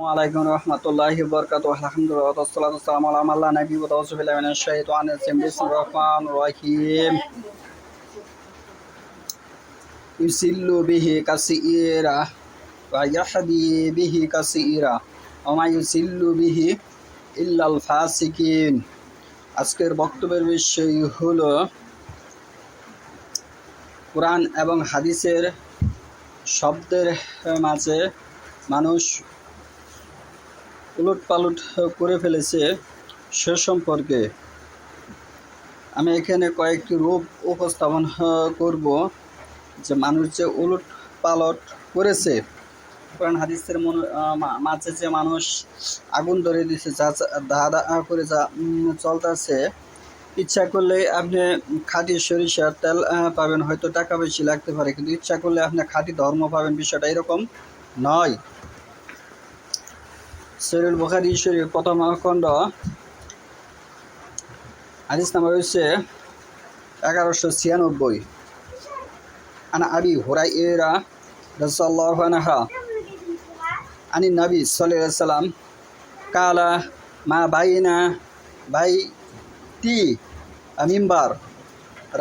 ওয়ালাইকুম রহমতুল্লাহি বরকাতুহু আলহামদুলিল্লাহ ওয়াসসালাতু ওয়াসসালামু আলা মান লা নাবিয়্যা বা'দাহু আউযু বিল্লাহি মিনাশ শাইতানির রাজিম বিসমিল্লাহির রহমানির রহিম ইউসিল্লু বিহি কাসীরা ওয়া ইয়াহদি বিহি কাসীরা ওয়া মা ইউসিল্লু বিহি ইল্লাল ফাসিকিন। আজকের বক্তব্যের বিষয় হলো কোরআন এবং হাদিসের শব্দের মাঝে মানুষ উলটপালট করে ফেলেছে সে সম্পর্কে আমি এখানে কয়েকটি রূপ উপস্থাপন করব যে মানুষ যে উলটপালট করেছে। কোরআন হাদিসের মাঝে যে মানুষ আগুন ধরে দিয়েছে, যা দাদা করে যা চলতেছে, ইচ্ছা করলে আপনি খাঁটি সরিষার তেল পাবেন, হয়তো টাকা বেশি লাগতে পারে, কিন্তু ইচ্ছা করলে আপনি খাঁটি ধর্ম পাবেন। বিষয়টা এরকম নয়। সহিহ বুখারী শরীফ প্রথম খণ্ড হাদিস নাম্বার হচ্ছে 1196। আন আবি হুরায়রা রাদিয়াল্লাহু আনহু আনিন নবী সাল্লাল্লাহু আলাইহি ওয়াসাল্লাম কালা মা বাইনা বাইতি মিম্বার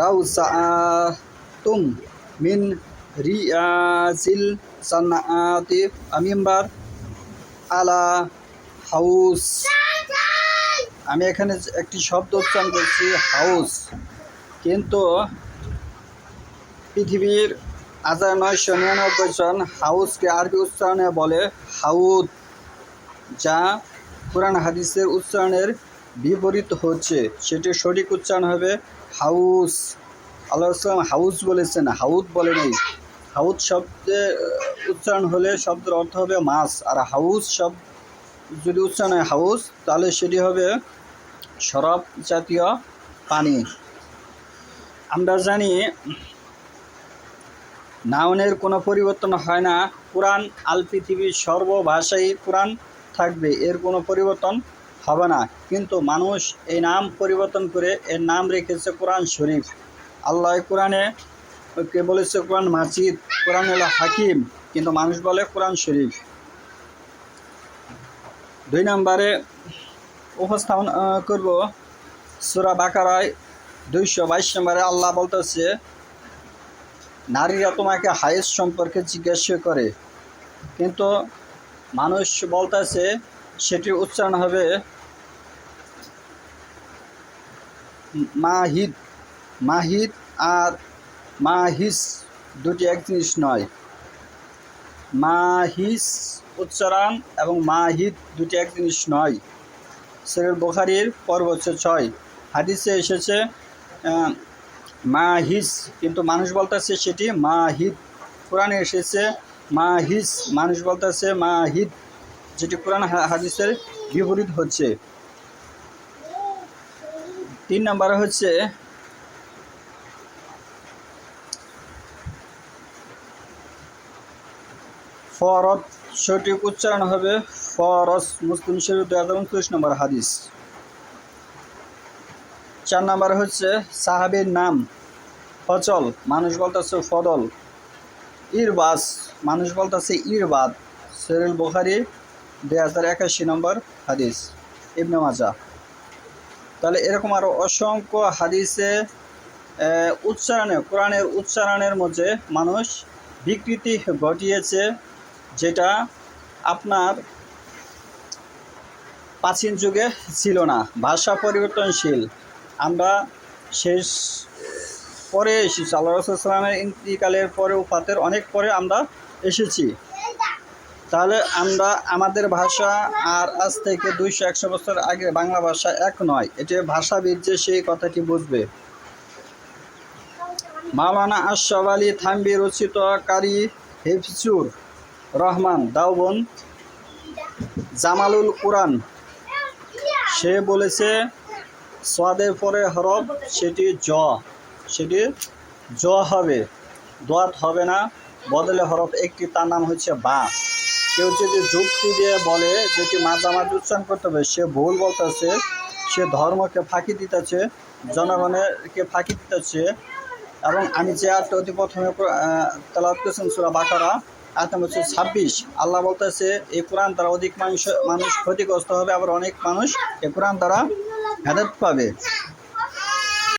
রাউসাতুম মিন রিয়াজিল জান্নাতি মিম্বার আলা হাউস। আমি এখানে একটি শব্দ উচ্চারণ করছি হাউস, কিন্তু পৃথিবীর 1999 জন হাউসকে আরবি উচ্চারণে বলে হাউদ, যা কোরআন হাদিসের উচ্চারণের বিপরীত হচ্ছে। সেটির সঠিক উচ্চারণ হবে হাউস। আল্লাহ সাল্লাম হাউস বলেছেন, হাউদ বলে নেই। হাউদ শব্দের উচ্চারণ হলে শব্দের অর্থ হবে মাছ, আর হাউস শব্দ যদি উচ্চারণ হয় হাউস, তাহলে সেটি হবে শরাব জাতীয় পানি। আমরা জানি নাউনের কোনো পরিবর্তন হয় না। কোরআন আল পৃথিবীর সর্বভাষায় কোরআন থাকবে, এর কোনো পরিবর্তন হবে না। কিন্তু মানুষ এই নাম পরিবর্তন করে এর নাম রেখেছে কোরআন শরীফ। আল্লাহ কোরআনে কে বলেছে কোরআন মাজিদ, কোরআন হলো হাকিম, কিন্তু মানুষ বলে কোরআন শরীফ। 2 নম্বরে উপস্থাপন করব সূরা বাকারায় 222 নম্বরে আল্লাহ বলতেছে, নারীরা তোমাকে হায়েজ সম্পর্কে জিজ্ঞাসা করে, কিন্তু মানুষ বলতেছে সেটির উচ্চারণ হবে মাহিদ। মাহিদ আর মাহিস দুটি এক জিনিস নয়। মাহিস উচ্চারণ এবং মাহিদ দুটি এক জিনিস নয়। সহিহ বুখারীর পর্ব হচ্ছে 6, হাদিসে এসেছে মাহিস, কিন্তু মানুষ বলতেছে সেটি মাহিদ। কোরআনে এসেছে মাহিস, মানুষ বলতেছে মাহিদ, যেটি কোরআন হাদিসের বিপরীত হচ্ছে। 3 নম্বরে হচ্ছে ফরদ, সঠিক উচ্চারণ হবে ফরস। মুসলিম শরীফ 2029 নম্বর হাদিস। 4 নম্বরে হচ্ছে সাহাবীর নাম ফজল, মানুষ বলতেছে ফদল। ইরবাস, মানুষ বলতেছে ইরবাদ। সহিহ বুখারী 2081 নম্বর হাদিস, ইবনে মাজাহ। তাহলে এরকম আরও অসংখ্য হাদিসে উচ্চারণে, কোরআনের উচ্চারণের মধ্যে মানুষ বিকৃতি ঘটিয়েছে, যেটা আপনার প্রাচীন যুগে ছিল না। ভাষা পরিবর্তনশীল। আমরা শেষ পরে এসেছি, আল্লাহ রাসূল সাল্লাল্লাহু আলাইহি ওয়াসাল্লামের ইন্তিকালের পরে, ওফাতের অনেক পরে আমরা এসেছি। তাহলে আমরা আমাদের ভাষা আর আজ থেকে 200-100 বছর আগে বাংলা ভাষা এক নয়। এটি ভাষাবিদ যে সেই কথাটি বুঝবে। মাওলানা আশরাফ আলী থানভী রচিত কারি হিফজুর রহমান দাওবন জামালুল কোরআন, সে বলেছে সাদের পরে হরফ সেটি জ, সেটি জ হবে, দোয়াত হবে না, বদলে হরফ একটি, তার নাম হচ্ছে বা। কেউ যদি যুক্তি দিয়ে বলে যেটি মাঝামাঝি উচ্চারণ করতে হবে, সে ভুল বলতেছে, সে ধর্মকে ফাঁকি দিতেছে, জনগণকে ফাঁকি দিতেছে। এবং আমি যে আয়াতটা অতি প্রথমে তেলাওয়াত করেছিলাম সূরা বাকারা, আয়াত নম্বর 26 আল্লাহ বলতেছে এই কোরআন দ্বারা অধিক মানুষ ক্ষতিগ্রস্ত হবে, আবার অনেক মানুষ এই কোরআন দ্বারা হেদায়েত পাবে।